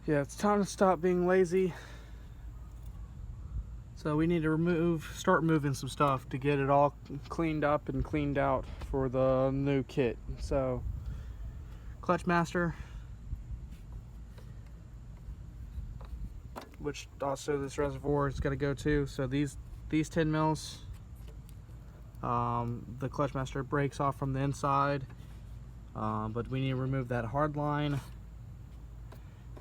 Yeah, it's time to stop being lazy. So we need to start moving some stuff to get it all cleaned up and cleaned out for the new kit. So, clutch master, which also this reservoir is going to go to. So these 10 mils, the clutch master breaks off from the inside, but we need to remove that hard line.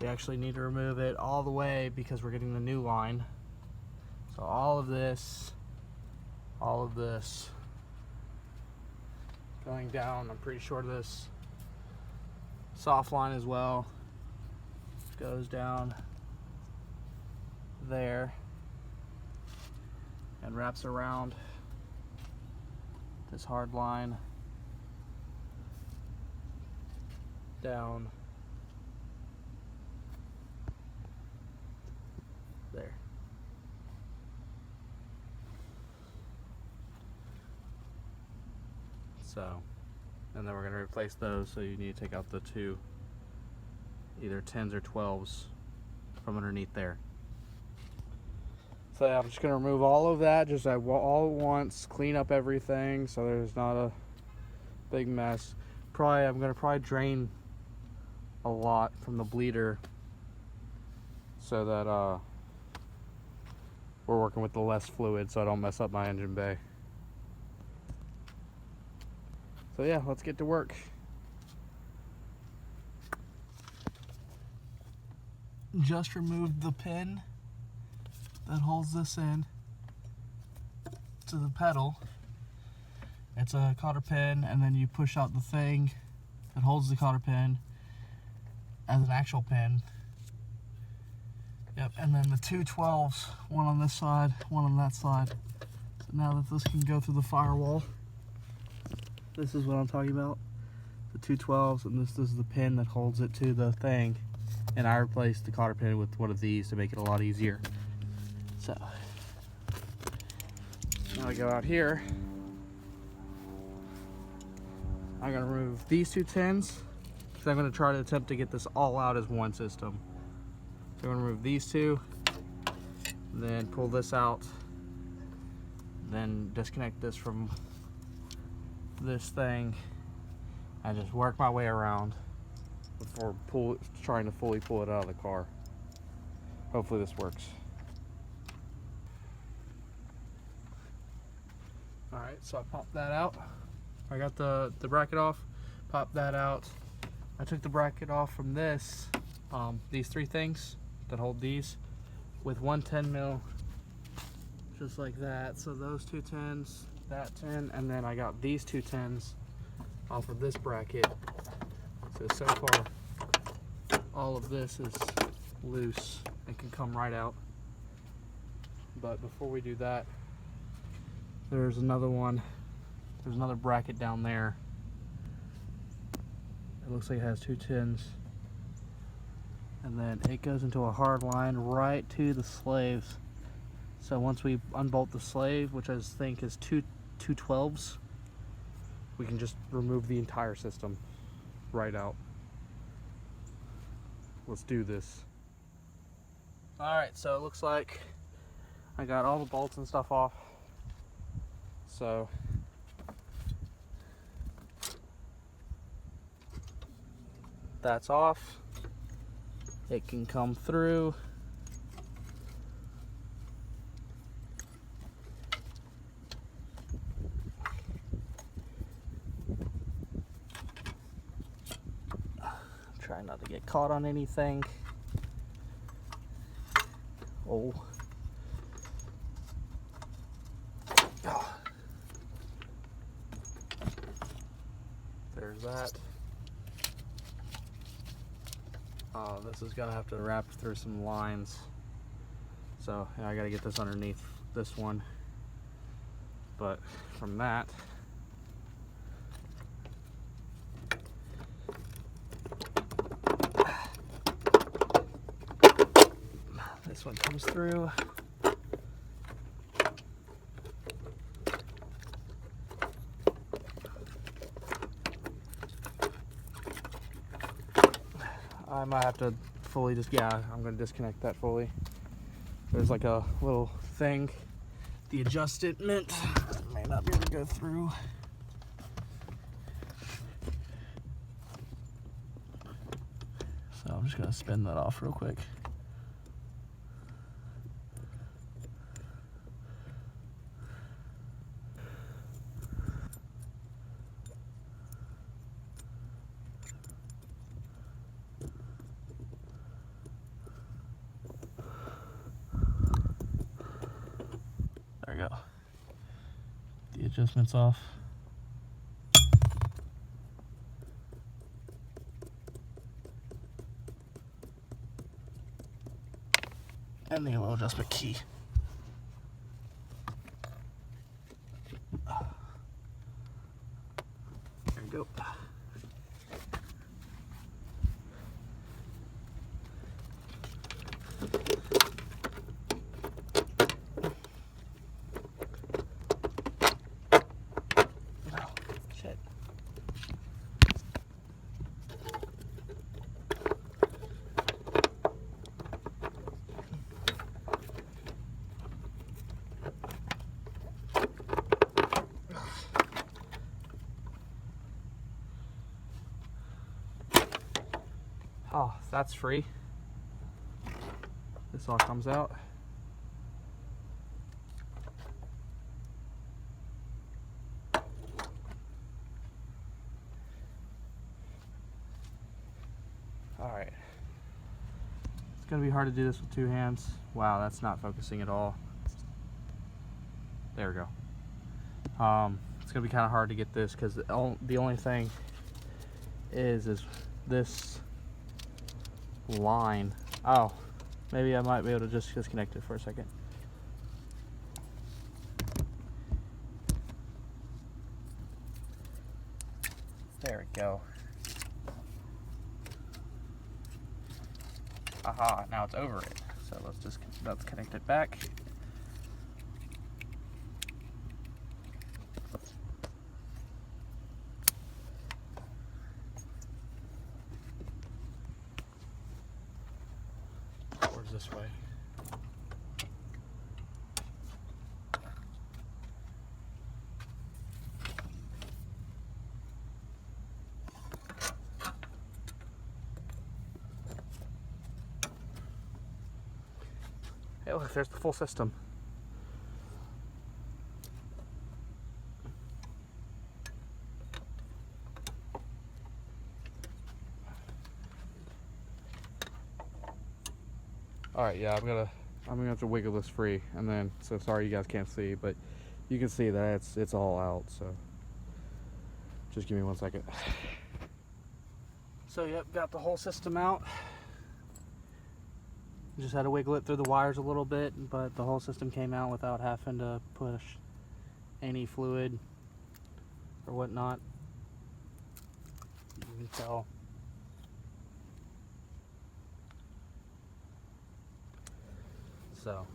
We actually need to remove it all the way because we're getting the new line. So all of this going down. I'm pretty sure this soft line as well goes down there and wraps around this hard line down there. So, and then we're going to replace those, so you need to take out the two, either 10s or 12s from underneath there. So yeah, I'm just going to remove all of that, just all at once, clean up everything so there's not a big mess. I'm going to drain a lot from the bleeder so that we're working with the less fluid so I don't mess up my engine bay. So yeah, let's get to work. Just removed the pin that holds this in to the pedal. It's a cotter pin, and then you push out the thing that holds the cotter pin as an actual pin. Yep, and then the two 12s, one on this side, one on that side. So now that this can go through the firewall, this is what I'm talking about. The two 12s, and this is the pin that holds it to the thing. And I replaced the cotter pin with one of these to make it a lot easier. So, now I go out here. I'm going to remove these two 10s, because I'm going to try to attempt to get this all out as one system. So I'm going to remove these two, then pull this out, then disconnect this from this thing, and just work my way around before trying to fully pull it out of the car. Hopefully this works. Alright, so I popped that out. I got the bracket off, popped that out. I took the bracket off from these three things that hold these with one 10 mil, just like that. So those two 10s, that 10, and then I got these two 10s off of this bracket. So far all of this is loose and can come right out. But before we do that, there's another one. There's another bracket down there. It looks like it has two 10s. And then it goes into a hard line right to the slaves. So once we unbolt the slave, which I think is two 12s, we can just remove the entire system right out. Let's do this. Alright, so it looks like I got all the bolts and stuff off. So that's off. It can come through. Try not to get caught on anything. Oh. There's that. This is gonna have to wrap through some lines. So yeah, I gotta get this underneath this one. But from that, this one comes through. I might have to fully I'm gonna disconnect that fully. There's like a little thing, the adjustment may not be able to go through. So I'm just gonna spin that off real quick. There we go. The adjustment's off. And the little adjustment key. There we go. Shit. Oh, that's free. This all comes out. All right. It's gonna be hard to do this with two hands. Wow, that's not focusing at all. There we go. It's gonna be kind of hard to get this because the only thing is this line. Oh, maybe I might be able to just disconnect it for a second. There we go. Aha, now it's over it. So let's connect it back. Towards this way. Hey, look, there's the full system. All right, yeah, I'm gonna have to wiggle this free, and then, so sorry you guys can't see, but you can see that it's all out. So just give me 1 second. So yep, got the whole system out. Just had to wiggle it through the wires a little bit, but the whole system came out without having to push any fluid or whatnot. You can tell. So,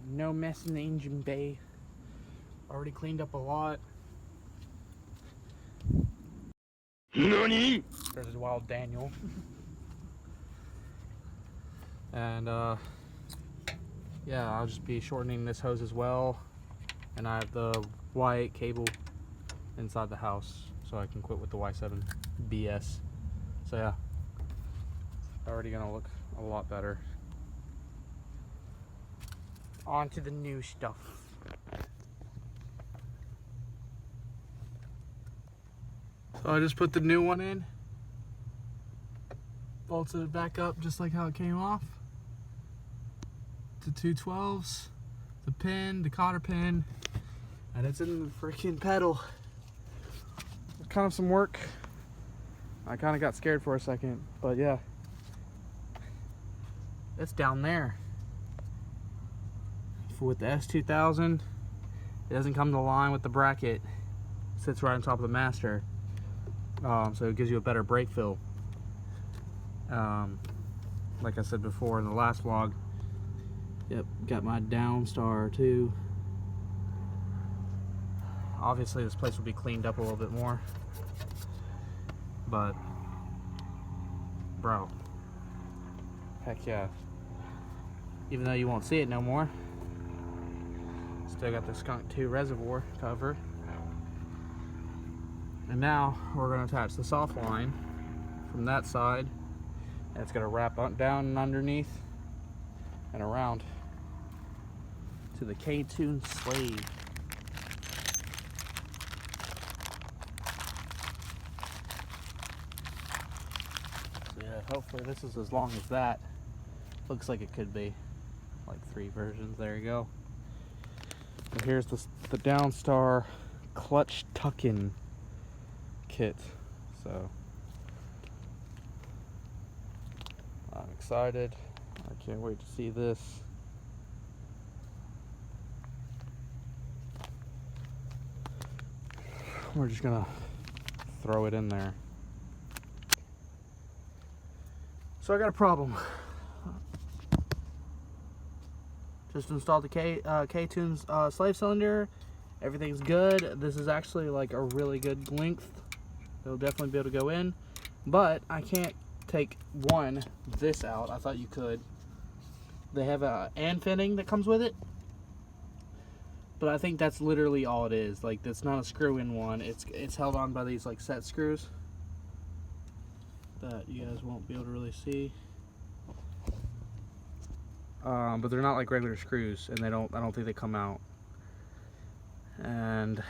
no mess in the engine bay. Already cleaned up a lot. NANI?! There's a wild Daniel. And yeah, I'll just be shortening this hose as well. And I have the Y8 cable inside the house, so I can quit with the Y7 BS. So yeah, already gonna look a lot better. On to the new stuff. So I just put the new one in, bolted it back up just like how it came off. The 212s, the pin, the cotter pin, and it's in the freaking pedal. It's kind of some work. I kind of got scared for a second, but yeah, it's down there. With the S2000, it doesn't come to line with the bracket. It sits right on top of the master, so it gives you a better brake feel. Like I said before in the last vlog, yep, got my downstar too. Obviously this place will be cleaned up a little bit more, but bro, Heck yeah. Even though you won't see it no more. Still got the Skunk 2 reservoir cover. And now we're going to attach the soft line from that side. And it's going to wrap down and underneath and around to the ktuned slave. So yeah, hopefully this is as long as that. Looks like it could be. Like 3 versions. There you go. And here's the downstar clutch tuck-in kit. So I'm excited. I can't wait to see this. We're just gonna throw it in there. So I got a problem. Just installed the ktuned slave cylinder. Everything's good. This is actually like a really good length. It'll definitely be able to go in. But I can't take this out. I thought you could. They have a and fitting that comes with it. But I think that's literally all it is. Like, it's not a screw-in one. It's held on by these like set screws that you guys won't be able to really see. But they're not like regular screws, and I don't think they come out. And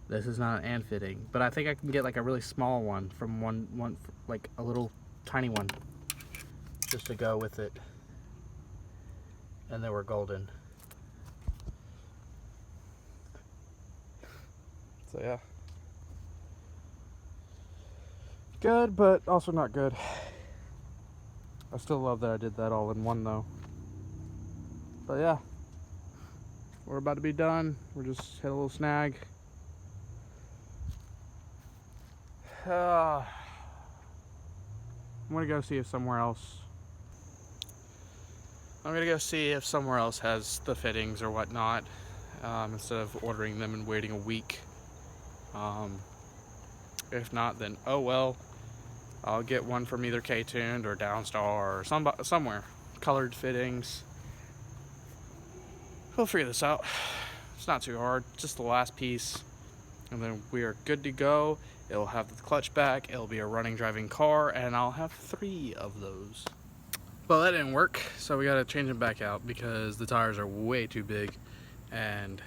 this is not an and fitting, but I think I can get like a really small one from one like a little tiny one, just to go with it. And they were golden. So yeah, good, but also not good. I still love that I did that all in one though. But yeah, we're about to be done. We're just hit a little snag. I'm gonna go see if somewhere else. I'm gonna go see if somewhere else has the fittings or whatnot, instead of ordering them and waiting a week. If not, then oh well. I'll get one from either ktuned or downstar or somewhere. Colored fittings. We'll figure this out. It's not too hard. Just the last piece, and then we are good to go. It'll have the clutch back. It'll be a running, driving car, and I'll have 3 of those. Well, that didn't work, so we gotta change them back out because the tires are way too big, and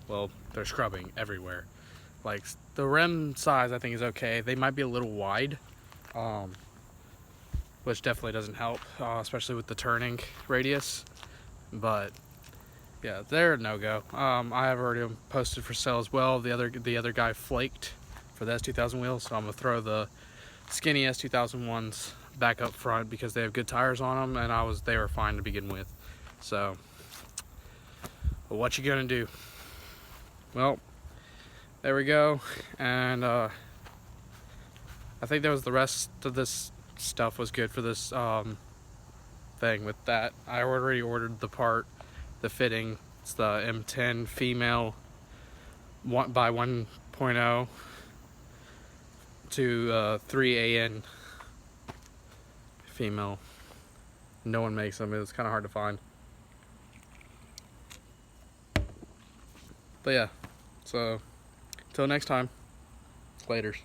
well, they're scrubbing everywhere. Like, the rim size I think is okay. They might be a little wide, which definitely doesn't help, especially with the turning radius. But yeah, they're a no-go. I have already posted for sale as well. The other guy flaked for the S2000 wheels, so I'm gonna throw the skinny S2000 ones back up front because they have good tires on them, and they were fine to begin with. So, well, what you gonna do? Well, there we go. And I think that was the rest of this stuff was good for this thing. With that, I already ordered the part, the fitting. It's the M10 female 1x1.0 to 3AN female. No one makes them. It's kind of hard to find. But yeah, so till next time, laters.